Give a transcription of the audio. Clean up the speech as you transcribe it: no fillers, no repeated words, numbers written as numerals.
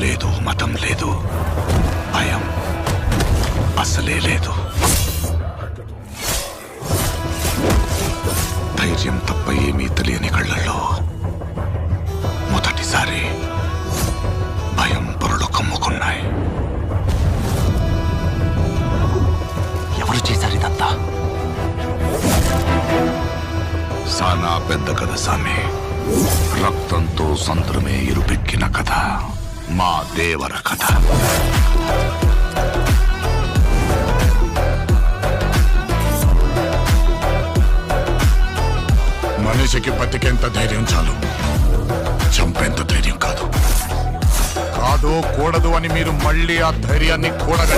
లేదు, మతం లేదు, భయం అసలే లేదు. ధైర్యం తప్ప ఏమీ తెలియని కళ్ళల్లో మొదటిసారి భయం పొరలు కమ్ముకున్నాయి. ఎవరు చేశారు ఇదంతా? సానా పెద్ద కథ సామి. రక్తంతో సంద్రమే ఇరుపెక్కిన కథ మా దేవర కథ. మనిషికి బతికేంత ధైర్యం చాలు, చంపేంత ధైర్యం కాదు. కాదు కూడదు అని మీరు మళ్ళీ ఆ ధైర్యాన్ని కూడగ